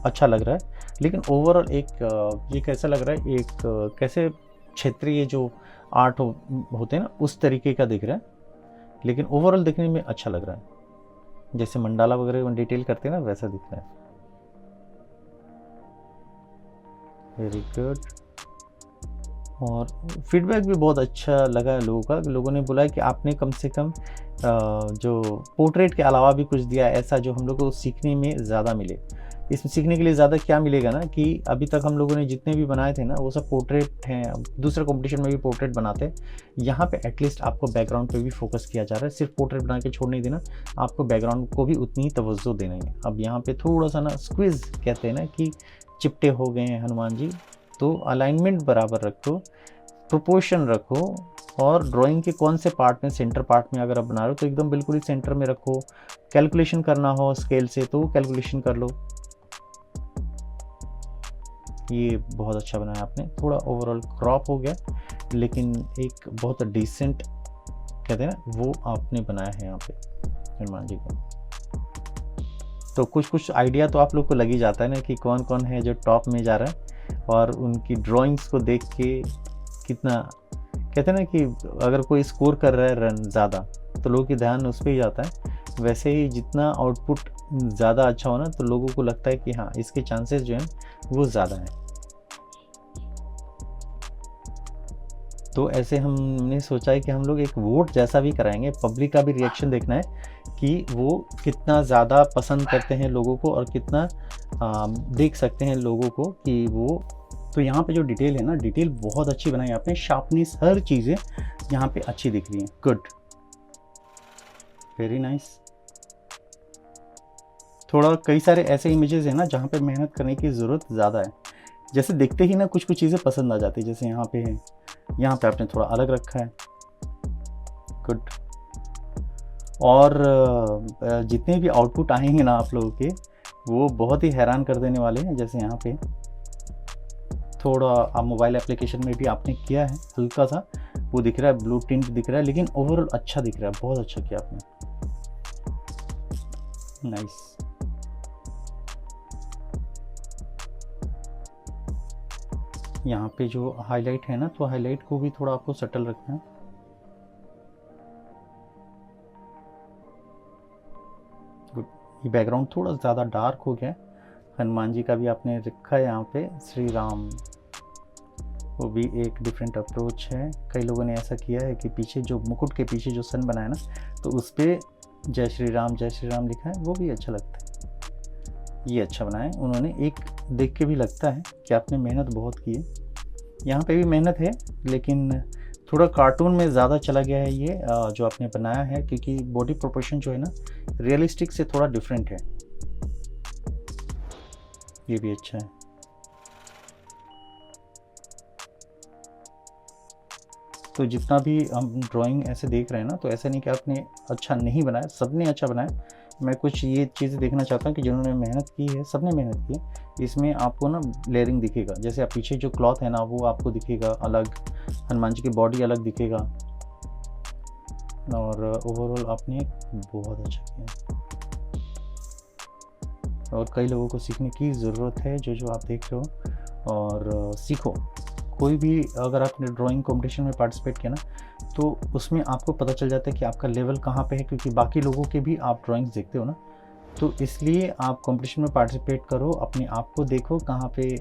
अच्छा लग रहा है। लेकिन ओवरऑल एक ये कैसा लग रहा है, एक कैसे क्षेत्रीय जो आर्ट होते हैं ना, उस तरीके का दिख रहा है, लेकिन ओवरऑल देखने में अच्छा लग रहा है। जैसे मंडाला वगैरह डिटेल करते हैं ना, वैसा दिख रहा है। Very good. और फीडबैक भी बहुत अच्छा लगा है लोगों का। लोगों ने बोला है कि आपने कम से कम जो पोर्ट्रेट के अलावा भी कुछ दिया, ऐसा जो हम लोग को सीखने में ज़्यादा मिले। इसमें सीखने के लिए ज़्यादा क्या मिलेगा ना, कि अभी तक हम लोगों ने जितने भी बनाए थे ना, वो सब पोर्ट्रेट हैं। दूसरे कंपटीशन में भी पोर्ट्रेट बनाते हैं, यहाँ पे एटलीस्ट आपको बैकग्राउंड पे भी फोकस किया जा रहा है। सिर्फ पोर्ट्रेट बना के छोड़ नहीं देना, आपको बैकग्राउंड को भी उतनी ही तवज्जो देना है। अब यहाँ पे थोड़ा सा ना स्क्विज कहते हैं ना, कि चिपटे हो गए हैं हनुमान जी, तो अलाइनमेंट बराबर रखो, प्रोपोर्शन रखो, और ड्राइंग के कौन से पार्ट में, सेंटर पार्ट में अगर आप बना रहे हो तो एकदम बिल्कुल ही सेंटर में रखो। कैलकुलेशन करना हो स्केल से तो कैलकुलेशन कर लो। ये बहुत अच्छा बनाया आपने। थोड़ा ओवरऑल क्रॉप हो गया, लेकिन एक बहुत डिसेंट कहते हैं ना, वो आपने बनाया है यहाँ पे हनुमान जी को। तो कुछ आइडिया तो आप लोग को लग ही जाता है ना, कि कौन कौन है जो टॉप में जा रहा है, और उनकी ड्राइंग्स को देख के कितना कहते हैं ना, कि अगर कोई स्कोर कर रहा है रन ज़्यादा, तो लोगों की ध्यान उस पर ही जाता है। वैसे ही जितना आउटपुट ज़्यादा अच्छा हो ना, तो लोगों को लगता है कि हाँ, इसके चांसेस जो हैं वो ज़्यादा है। तो ऐसे हमने सोचा है कि हम लोग एक वोट जैसा भी कराएंगे, पब्लिक का भी रिएक्शन देखना है कि वो कितना ज़्यादा पसंद करते हैं लोगों को और कितना देख सकते हैं लोगों को कि वो। तो यहाँ पे जो डिटेल है ना, डिटेल बहुत अच्छी बनाई आपने, शार्पनेस हर चीज़ें यहाँ पे अच्छी दिख रही हैं। Good, very nice. थोड़ा कई सारे ऐसे इमेजेस हैं ना जहाँ पे मेहनत करने की ज़रूरत ज़्यादा है, जैसे देखते ही ना कुछ कुछ चीज़ें पसंद आ जाती है। जैसे यहाँ पे है, यहाँ पे आपने थोड़ा अलग रखा है। गुड। और जितने भी आउटपुट आएंगे ना आप लोगों के, वो बहुत ही हैरान कर देने वाले हैं। जैसे यहाँ पे थोड़ा आप मोबाइल एप्लीकेशन में भी आपने किया है, हल्का सा वो दिख रहा है, ब्लू टिंट दिख रहा है, लेकिन ओवरऑल अच्छा दिख रहा है, बहुत अच्छा किया आपने, नाइस। यहाँ पे जो हाईलाइट है ना, तो हाईलाइट को भी थोड़ा आपको सटल रखना है। गुड। ये बैकग्राउंड थोड़ा ज़्यादा डार्क हो गया है। हनुमान जी का भी आपने रखा है यहाँ पे, श्री राम, वो भी एक डिफरेंट अप्रोच है। कई लोगों ने ऐसा किया है कि पीछे जो मुकुट के पीछे जो सन बनाया ना, तो उस पर जय श्री राम लिखा है, वो भी अच्छा लगता है। ये अच्छा बनाया उन्होंने, एक देख के भी लगता है कि आपने मेहनत बहुत की है। यहाँ पे भी मेहनत है, लेकिन थोड़ा कार्टून में ज़्यादा चला गया है ये जो आपने बनाया है, क्योंकि बॉडी प्रोपोर्शन जो है ना रियलिस्टिक से थोड़ा डिफरेंट है। ये भी अच्छा है। तो जितना भी हम ड्राइंग ऐसे देख रहे हैं ना, तो ऐसा नहीं कि आपने अच्छा नहीं बनाया, सबने अच्छा बनाया। मैं कुछ ये चीज़ें देखना चाहता हूँ कि जिन्होंने मेहनत की है, सबने मेहनत की है। इसमें आपको ना लेयरिंग दिखेगा, जैसे आप पीछे जो क्लॉथ है ना वो आपको दिखेगा अलग, हनुमान जी की बॉडी अलग दिखेगा, और ओवरऑल आपने बहुत अच्छा किया। और कई लोगों को सीखने की ज़रूरत है, जो आप देख रहे हो, और सीखो। कोई भी अगर आपने ड्राइंग कंपटीशन में पार्टिसिपेट किया ना, तो उसमें आपको पता चल जाता है कि आपका लेवल कहाँ पे है, क्योंकि बाकी लोगों के भी आप ड्राइंग्स देखते हो ना, तो इसलिए आप कंपटीशन में पार्टिसिपेट करो, अपने आप को देखो कहाँ पे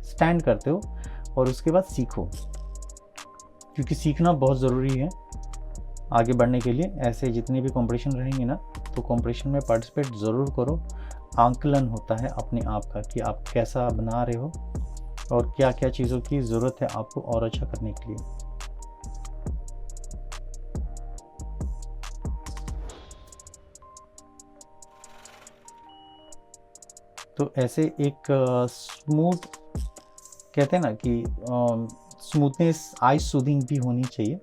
स्टैंड करते हो, और उसके बाद सीखो, क्योंकि सीखना बहुत ज़रूरी है आगे बढ़ने के लिए। ऐसे जितने भी कंपटीशन रहेंगे ना, तो कंपटीशन में पार्टिसिपेट ज़रूर करो। आंकलन होता है अपने आप का कि आप कैसा बना रहे हो और क्या क्या चीज़ों की ज़रूरत है आपको और अच्छा करने के लिए। तो ऐसे एक स्मूथ, कहते हैं ना कि स्मूथनेस, आई सूदिंग भी होनी चाहिए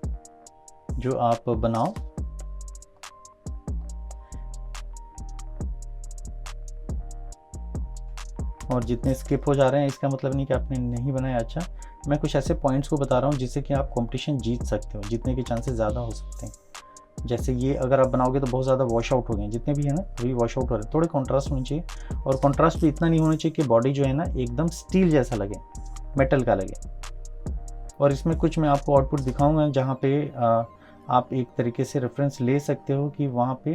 जो आप बनाओ। और जितने स्किप हो जा रहे हैं इसका मतलब नहीं कि आपने नहीं बनाया अच्छा। मैं कुछ ऐसे पॉइंट्स को बता रहा हूँ जिससे कि आप कंपटीशन जीत सकते हो, जीतने के चांसेस ज़्यादा हो सकते हैं। जैसे ये अगर आप बनाओगे तो बहुत ज़्यादा वॉश आउट हो गए, जितने भी है ना वही वॉश आउट हो रहे हैं। थोड़े कॉन्ट्रास्ट होनी चाहिए, और कॉन्ट्रास्ट भी इतना नहीं होना चाहिए कि बॉडी जो है ना एकदम स्टील जैसा लगे, मेटल का लगे। और इसमें कुछ मैं आपको आउटपुट दिखाऊंगा जहाँ पे आप एक तरीके से रेफरेंस ले सकते हो कि वहाँ पे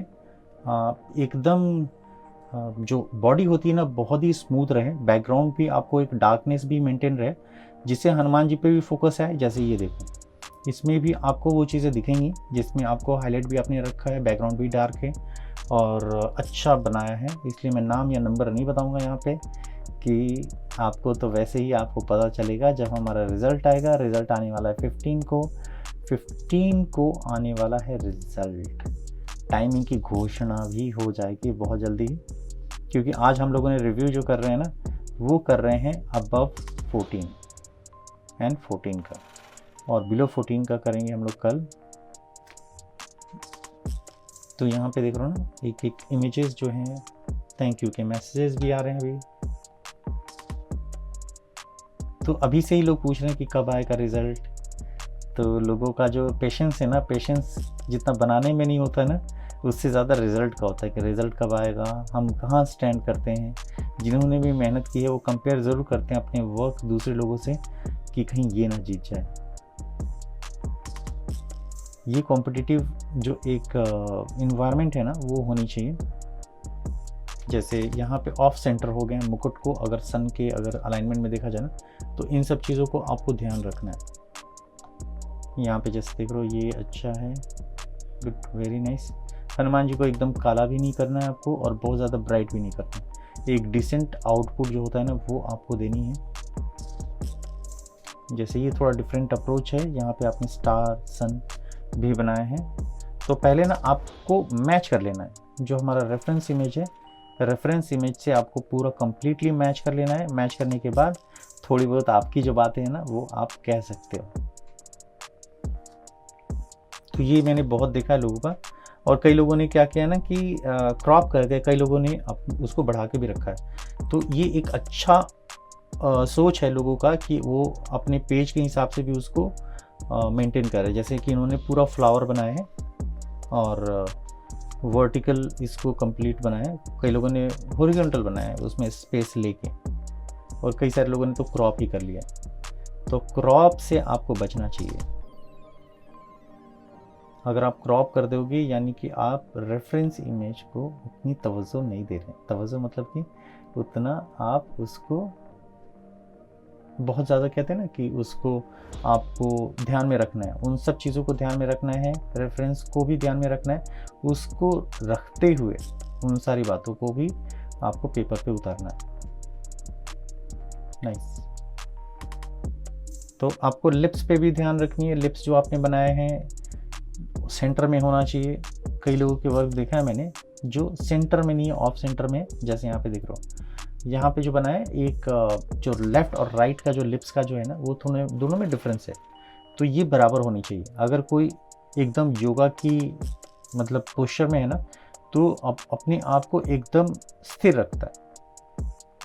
एकदम जो बॉडी होती है ना बहुत ही स्मूथ रहे, बैकग्राउंड भी आपको एक डार्कनेस भी मेंटेन रहे, जिससे हनुमान जी पे भी फोकस है। जैसे ये देखो, इसमें भी आपको वो चीज़ें दिखेंगी जिसमें आपको हाईलाइट भी आपने रखा है, बैकग्राउंड भी डार्क है और अच्छा बनाया है। इसलिए मैं नाम या नंबर नहीं बताऊंगा यहाँ पे, कि आपको तो वैसे ही आपको पता चलेगा जब हमारा रिज़ल्ट आएगा। रिज़ल्ट आने वाला है 15 को आने वाला है रिज़ल्ट। टाइमिंग की घोषणा भी हो जाएगी बहुत जल्दी, क्योंकि आज हम लोगों ने रिव्यू जो कर रहे हैं ना वो कर रहे हैं अबव 14 एंड 14 का, और बिलो 14 का करेंगे हम लोग कल। तो यहाँ पे देख रहे हो ना एक एक इमेजेस जो हैं, थैंक यू के मैसेजेस भी आ रहे हैं अभी। तो अभी से ही लोग पूछ रहे हैं कि कब आएगा रिज़ल्ट। तो लोगों का जो पेशेंस है ना, पेशेंस जितना बनाने में नहीं होता ना, उससे ज़्यादा रिज़ल्ट का होता है कि रिज़ल्ट कब आएगा, हम कहाँ स्टैंड करते हैं। जिन्होंने भी मेहनत की है वो कंपेयर ज़रूर करते हैं अपने वर्क दूसरे लोगों से, कि कहीं ये ना जीत जाए। ये कॉम्पिटिटिव जो एक इन्वायरमेंट है ना वो होनी चाहिए। जैसे यहाँ पे ऑफ सेंटर हो गए हैं मुकुट को, अगर सन के अगर अलाइनमेंट में देखा जाए ना, तो इन सब चीज़ों को आपको ध्यान रखना है। यहाँ पे जैसे देख रहे हो ये अच्छा है, good, very nice. Hanuman ji को एकदम काला भी नहीं करना है आपको और बहुत ज़्यादा ब्राइट भी नहीं करना है। एक डिसेंट आउटपुट जो होता है ना वो आपको देनी है। जैसे ये थोड़ा डिफरेंट अप्रोच है, यहाँ पे आपने स्टार सन भी बनाए हैं। तो पहले ना आपको मैच कर लेना है जो हमारा रेफरेंस इमेज है, रेफरेंस इमेज से आपको पूरा कंप्लीटली मैच कर लेना है। मैच करने के बाद थोड़ी बहुत आपकी जो बातें हैं ना वो आप कह सकते हो। तो ये मैंने बहुत देखा है लोगों का, और कई लोगों ने क्या किया ना कि क्रॉप कर दिया, कई लोगों ने उसको बढ़ा के भी रखा है। तो ये एक अच्छा सोच है लोगों का कि वो अपने पेज के हिसाब से भी उसको मेंटेन करे। जैसे कि इन्होंने पूरा फ्लावर बनाया है और वर्टिकल इसको कंप्लीट बनाया है, कई लोगों ने हॉरिजॉन्टल बनाया है उसमें स्पेस लेके, और कई सारे लोगों ने तो क्रॉप ही कर लिया। तो क्रॉप से आपको बचना चाहिए। अगर आप क्रॉप कर दोगे यानी कि आप रेफरेंस इमेज को उतनी तवज्जो नहीं दे रहे। तवज्जो मतलब कि उतना आप उसको बहुत ज़्यादा कहते हैं ना कि उसको आपको ध्यान में रखना है, उन सब चीज़ों को ध्यान में रखना है, रेफरेंस को भी ध्यान में रखना है। उसको रखते हुए उन सारी बातों को भी आपको पेपर पे उतारना है। नाइस। तो आपको लिप्स पे भी ध्यान रखनी है। लिप्स जो आपने बनाए हैं सेंटर में होना चाहिए। कई लोगों के वर्क देखा है मैंने जो सेंटर में नहीं है, ऑफ सेंटर में, जैसे यहाँ पे देख रहा हूँ। यहाँ पे जो बना है एक जो लेफ़्ट और राइट का जो लिप्स का जो है ना वो दोनों में डिफरेंस है, तो ये बराबर होनी चाहिए। अगर कोई एकदम योगा की मतलब पोस्चर में है ना तो अपने आप को एकदम स्थिर रखता है।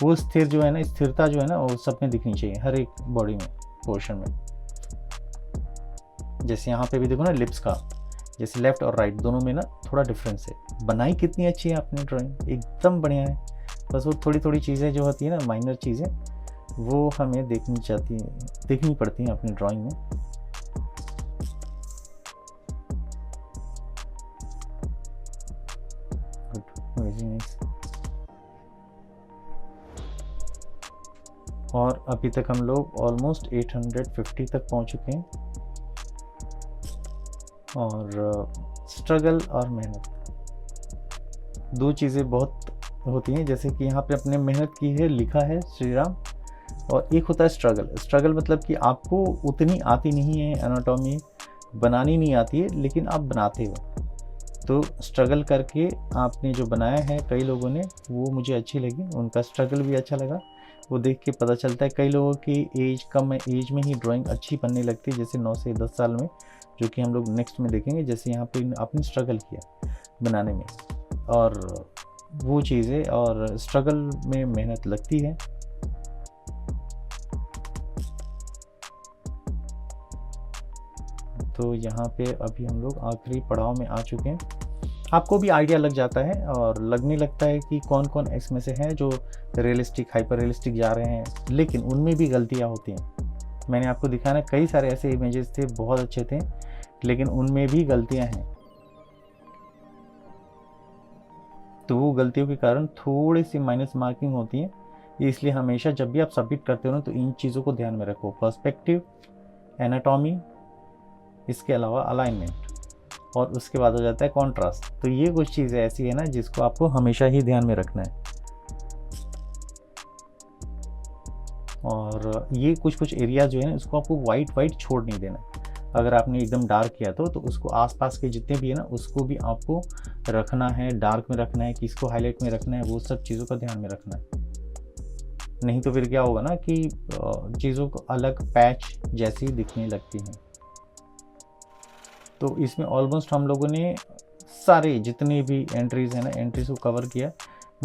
वो स्थिर जो है ना, स्थिरता जो है ना वो सब में दिखनी चाहिए, हर एक बॉडी में, पोर्शन में। जैसे यहाँ पे भी देखो ना लिप्स का, जैसे लेफ्ट और राइट दोनों में ना थोड़ा डिफरेंस है। बनाई कितनी अच्छी है आपने ड्राइंग, एकदम बढ़िया है। बस वो थोड़ी थोड़ी चीज़ें जो होती है ना, माइनर चीज़ें, वो हमें देखनी पड़ती हैं अपनी ड्राइंग में। Good, very nice. और अभी तक हम लोग ऑलमोस्ट 850 तक पहुंच चुके हैं। और स्ट्रगल और मेहनत दो चीज़ें बहुत होती हैं। जैसे कि यहाँ पे अपने मेहनत की है, लिखा है श्री राम, और एक होता है स्ट्रगल। स्ट्रगल मतलब कि आपको उतनी आती नहीं है, एनाटॉमी बनानी नहीं आती है, लेकिन आप बनाते हो। तो स्ट्रगल करके आपने जो बनाया है कई लोगों ने, वो मुझे अच्छी लगी, उनका स्ट्रगल भी अच्छा लगा। वो देख के पता चलता है कई लोगों की एज कम एज में ही ड्राइंग अच्छी बनने लगती है, जैसे 9 से 10 साल में, जो कि हम लोग नेक्स्ट में देखेंगे। जैसे यहाँ पे आपने स्ट्रगल किया बनाने में, और वो चीज़ें और स्ट्रगल में मेहनत लगती है। तो यहाँ पे अभी हम लोग आखिरी पड़ाव में आ चुके हैं। आपको भी आइडिया लग जाता है और लगने लगता है कि कौन कौन इसमें से हैं जो रियलिस्टिक, हाइपर रियलिस्टिक जा रहे हैं, लेकिन उनमें भी गलतियाँ होती हैं। मैंने आपको दिखाया ना, कई सारे ऐसे इमेजेस थे बहुत अच्छे थे, लेकिन उनमें भी गलतियाँ हैं। तो वो गलतियों के कारण थोड़ी सी माइनस मार्किंग होती है। इसलिए हमेशा जब भी आप सबमिट करते हो ना तो इन चीज़ों को ध्यान में रखो, पर्सपेक्टिव, एनाटॉमी, इसके अलावा अलाइनमेंट, और उसके बाद हो जाता है कॉन्ट्रास्ट। तो ये कुछ चीज़ें ऐसी है ना जिसको आपको हमेशा ही ध्यान में रखना है। और ये कुछ एरिया जो है ना इसको आपको वाइट छोड़ नहीं देना। अगर आपने एकदम डार्क किया तो उसको आसपास के जितने भी है ना उसको भी आपको रखना है, डार्क में रखना है, किसको हाईलाइट में रखना है, वो सब चीज़ों का ध्यान में रखना है। नहीं तो फिर क्या होगा ना कि चीज़ों को अलग पैच जैसी दिखने लगती हैं। तो इसमें ऑलमोस्ट हम लोगों ने सारे जितने भी एंट्रीज हैं ना, एंट्रीज को कवर किया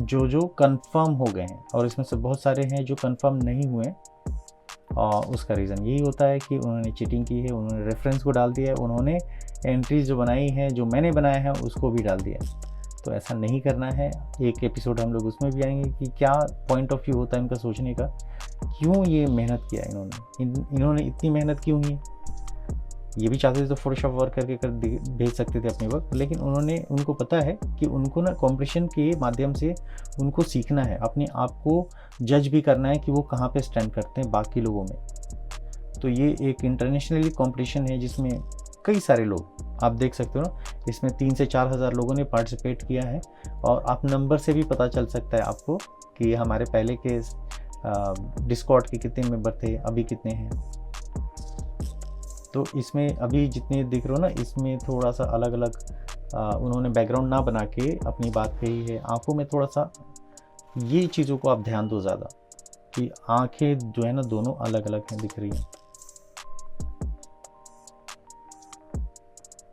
जो कंफर्म हो गए हैं, और इसमें से बहुत सारे हैं जो कंफर्म नहीं हुए। उसका रीज़न यही होता है कि उन्होंने चीटिंग की है, उन्होंने रेफरेंस को डाल दिया है, उन्होंने एंट्रीज जो बनाई है जो मैंने बनाया है उसको भी डाल दिया। तो ऐसा नहीं करना है। एक एपिसोड हम लोग उसमें भी आएंगे कि क्या पॉइंट ऑफ व्यू होता है इनका सोचने का, क्यों ये मेहनत किया इन्होंने इतनी मेहनत क्यों की। ये भी चाहते थे तो फोटोशॉप वर्क करके भेज सकते थे अपने वर्क, लेकिन उनको पता है कि उनको ना कंपटीशन के माध्यम से उनको सीखना है, अपने आप को जज भी करना है कि वो कहाँ पे स्टैंड करते हैं बाकी लोगों में। तो ये एक इंटरनेशनली कंपटीशन है जिसमें कई सारे लोग आप देख सकते हो ना, इसमें 3 से 4 हज़ार लोगों ने पार्टिसिपेट किया है। और आप नंबर से भी पता चल सकता है आपको कि हमारे पहले के डिस्कॉर्ड के कितने मेंबर थे, अभी कितने हैं। तो इसमें अभी जितने दिख रहे हो ना, इसमें थोड़ा सा अलग अलग उन्होंने बैकग्राउंड ना बना के अपनी बात कही है। आंखों में थोड़ा सा ये चीज़ों को आप ध्यान दो ज़्यादा, कि आंखें जो है ना दोनों अलग अलग हैं, दिख रही हैं।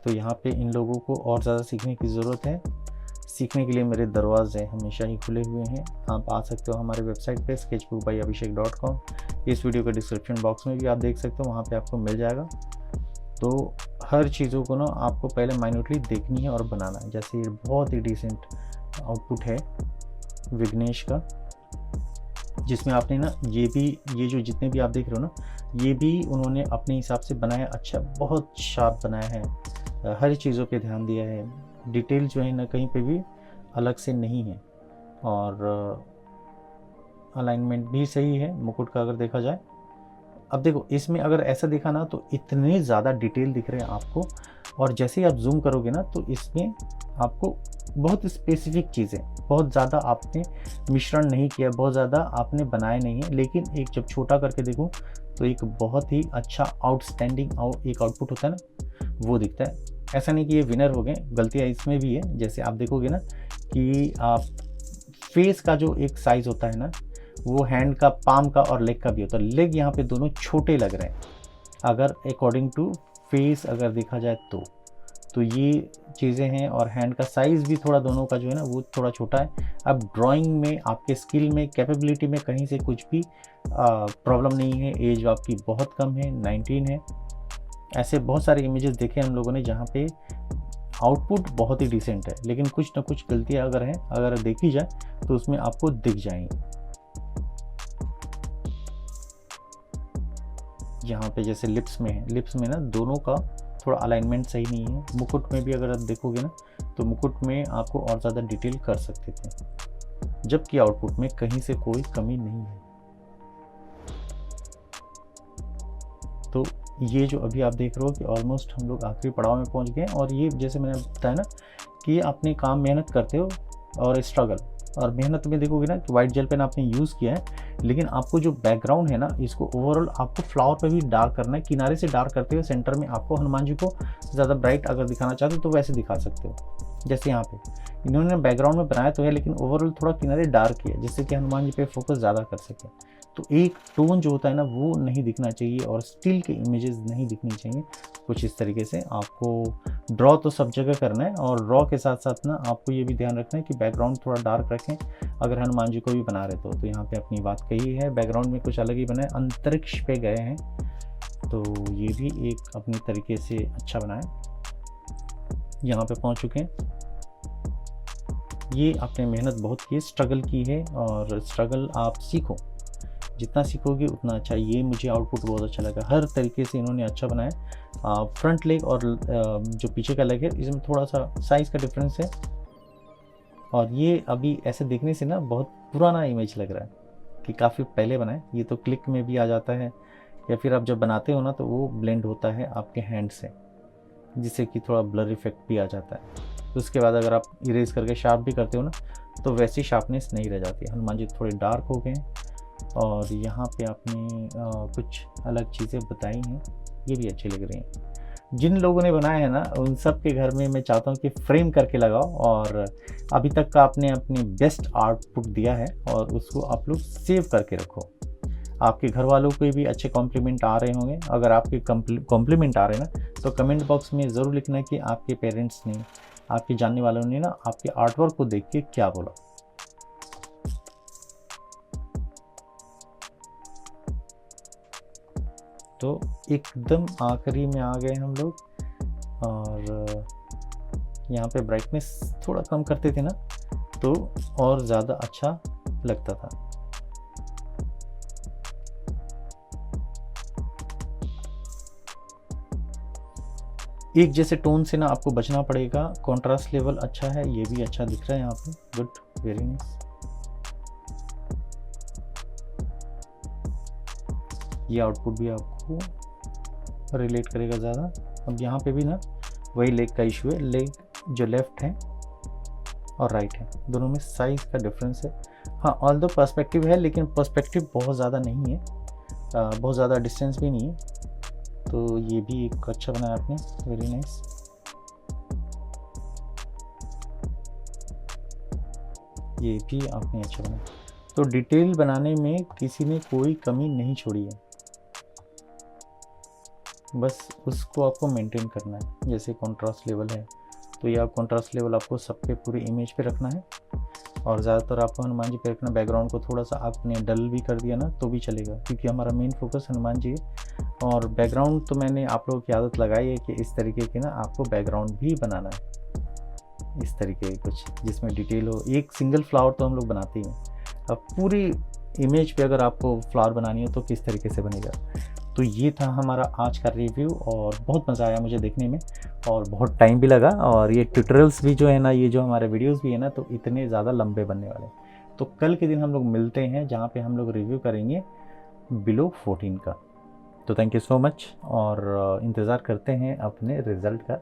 तो यहाँ पे इन लोगों को और ज़्यादा सीखने की ज़रूरत है। सीखने के लिए मेरे दरवाजे हमेशा ही खुले हुए हैं। आप आ सकते हो हमारे वेबसाइट पे sketchbookbyabhishek.com। इस वीडियो के डिस्क्रिप्शन बॉक्स में भी आप देख सकते हो, वहाँ पे आपको मिल जाएगा। तो हर चीज़ों को ना आपको पहले माइन्यूटली देखनी है और बनाना है। जैसे ये बहुत ही डिसेंट आउटपुट है विघ्नेश का, जिसमें आपने ना ये जो जितने भी आप देख रहे हो ना, ये भी उन्होंने अपने हिसाब से बनाया, अच्छा बहुत शार्प बनाया है, हर चीज़ों पे ध्यान दिया है। डिटेल जो है ना कहीं पे भी अलग से नहीं है, और अलाइनमेंट भी सही है मुकुट का अगर देखा जाए। अब देखो इसमें अगर ऐसा देखा ना तो इतने ज़्यादा डिटेल दिख रहे हैं आपको, और जैसे ही आप जूम करोगे ना तो इसमें आपको बहुत स्पेसिफिक चीज़ें, बहुत ज़्यादा आपने मिश्रण नहीं किया, बहुत ज़्यादा आपने बनाया नहीं है, लेकिन एक जब छोटा करके देखो तो एक बहुत ही अच्छा आउटस्टैंडिंग एक आउटपुट होता है ना, वो दिखता है। ऐसा नहीं कि ये विनर हो गए, गलतियाँ इसमें भी है। जैसे आप देखोगे ना कि आप फेस का जो एक साइज़ होता है ना, वो हैंड का, पाम का और लेग का भी होता है। लेग यहाँ पे दोनों छोटे लग रहे हैं अगर अकॉर्डिंग टू फेस अगर देखा जाए तो ये चीज़ें हैं। और हैंड का साइज़ भी थोड़ा दोनों का जो है ना वो थोड़ा छोटा है। अब ड्राइंग में, आपके स्किल में, कैपेबिलिटी में कहीं से कुछ भी प्रॉब्लम नहीं है। एज आपकी बहुत कम है, 19 है। ऐसे बहुत सारे इमेजेस देखे हम लोगों ने जहाँ पे आउटपुट बहुत ही डिसेंट है, लेकिन कुछ ना कुछ गलतियाँ अगर हैं, अगर देखी जाए तो उसमें आपको दिख जाएंगी। यहाँ पे जैसे लिप्स में है, लिप्स में ना दोनों का थोड़ा अलाइनमेंट सही नहीं है। मुकुट में भी अगर आप देखोगे ना तो मुकुट में आपको और ज़्यादा डिटेल कर सकते थे, जबकि आउटपुट में कहीं से कोई कमी नहीं है। तो ये जो अभी आप देख रहे हो कि ऑलमोस्ट हम लोग आखिरी पड़ाव में पहुंच गए हैं। और ये जैसे मैंने बताया ना कि अपने काम मेहनत करते हो और स्ट्रगल, और मेहनत में देखोगे ना कि वाइट जेल पेन आपने यूज़ किया है, लेकिन आपको जो बैकग्राउंड है ना, इसको ओवरऑल आपको फ्लावर पे भी डार्क करना है। किनारे से डार्क करते हुए सेंटर में आपको हनुमान जी को ज़्यादा ब्राइट अगर दिखाना चाहते हो तो वैसे दिखा सकते हो। जैसे यहाँ पे इन्होंने बैकग्राउंड में बनाया तो है, लेकिन ओवरऑल थोड़ा किनारे डार्क किया जिससे कि हनुमान जी पे फोकस ज़्यादा कर सके। तो एक टोन जो होता है ना वो नहीं दिखना चाहिए, और स्टिल के इमेजेस नहीं दिखनी चाहिए। कुछ इस तरीके से आपको ड्रॉ तो सब जगह करना है, और ड्रॉ के साथ साथ ना आपको ये भी ध्यान रखना है कि बैकग्राउंड थोड़ा डार्क रखें अगर हनुमान जी को भी बना रहे तो यहाँ पे अपनी बात कही है। बैकग्राउंड में कुछ अलग ही बना है, अंतरिक्ष पे गए हैं, तो ये भी एक अपनी तरीके से अच्छा बना है। यहाँ पे पहुँच चुके हैं। ये आपने मेहनत बहुत की है, स्ट्रगल की है, और स्ट्रगल आप सीखो, जितना सीखोगे उतना अच्छा। ये मुझे आउटपुट बहुत अच्छा लगा, हर तरीके से इन्होंने अच्छा बनाया। फ्रंट लेग और जो पीछे का लेग है इसमें थोड़ा सा साइज़ का डिफरेंस है, और ये अभी ऐसे देखने से ना बहुत पुराना इमेज लग रहा है कि काफ़ी पहले बनाए। ये तो क्लिक में भी आ जाता है, या फिर आप जब बनाते हो ना तो वो ब्लेंड होता है आपके हैंड से, जिससे कि थोड़ा ब्लर इफेक्ट भी आ जाता है। तो उसके बाद अगर आप इरेज करके शार्प भी करते हो ना तो वैसी शार्पनेस नहीं रह जाती। हनुमान जी थोड़े डार्क हो गए हैं, और यहाँ पे आपने कुछ अलग चीज़ें बताई हैं, ये भी अच्छी लग रही हैं। जिन लोगों ने बनाया है ना उन सब के घर में मैं चाहता हूँ कि फ्रेम करके लगाओ, और अभी तक का आपने अपनी बेस्ट आउटपुट दिया है और उसको आप लोग सेव करके रखो। आपके घर वालों को भी अच्छे कॉम्प्लीमेंट आ रहे होंगे। अगर आपके कॉम्प्लीमेंट आ रहे हैं ना तो कमेंट बॉक्स में ज़रूर लिखना कि आपके पेरेंट्स ने, आपके जानने वालों ने ना आपके आर्टवर्क को देख के क्या बोला। तो एकदम आखिरी में आ गए हम लोग, और यहाँ पे ब्राइटनेस थोड़ा कम करते थे ना तो और ज़्यादा अच्छा लगता था। एक जैसे टोन से ना आपको बचना पड़ेगा। कॉन्ट्रास्ट लेवल अच्छा है, ये भी अच्छा दिख रहा है यहाँ पे, गुड, वेरी नाइस। ये आउटपुट भी आपको रिलेट करेगा ज़्यादा। अब यहाँ पे भी ना वही लेग का इशू है, लेग जो लेफ्ट है और राइट है दोनों में साइज़ का डिफरेंस है। हाँ, ऑल दो पर्सपेक्टिव है लेकिन पर्सपेक्टिव बहुत ज़्यादा नहीं है, बहुत ज़्यादा डिस्टेंस भी नहीं है, तो ये भी एक अच्छा बनाया आपने, वेरी नाइस। ये भी आपने अच्छा बनाया। तो डिटेल बनाने में किसी ने कोई कमी नहीं छोड़ी है, बस उसको आपको मेंटेन करना है। जैसे कॉन्ट्रास्ट लेवल है तो ये आप कॉन्ट्रास्ट लेवल आपको सब पे पूरे इमेज पे रखना है, और ज़्यादातर आपको हनुमान जी पे रखना। बैकग्राउंड को थोड़ा सा आपने डल भी कर दिया ना तो भी चलेगा, क्योंकि हमारा मेन फोकस हनुमान जी है। और बैकग्राउंड तो मैंने आप लोगों की आदत लगाई है कि इस तरीके के ना आपको बैकग्राउंड भी बनाना है, इस तरीके कुछ जिसमें डिटेल हो। एक सिंगल फ्लावर तो हम लोग बनाते ही हैं, अब पूरी इमेज पे अगर आपको फ्लावर बनानी हो तो किस तरीके से बनेगा। तो ये था हमारा आज का रिव्यू, और बहुत मज़ा आया मुझे देखने में, और बहुत टाइम भी लगा। और ये ट्यूटोरियल्स भी जो है ना, ये जो हमारे वीडियोस भी है ना, तो इतने ज़्यादा लंबे बनने वाले। तो कल के दिन हम लोग मिलते हैं जहाँ पे हम लोग रिव्यू करेंगे बिलो 14 का। तो थैंक यू सो मच, और इंतज़ार करते हैं अपने रिज़ल्ट का।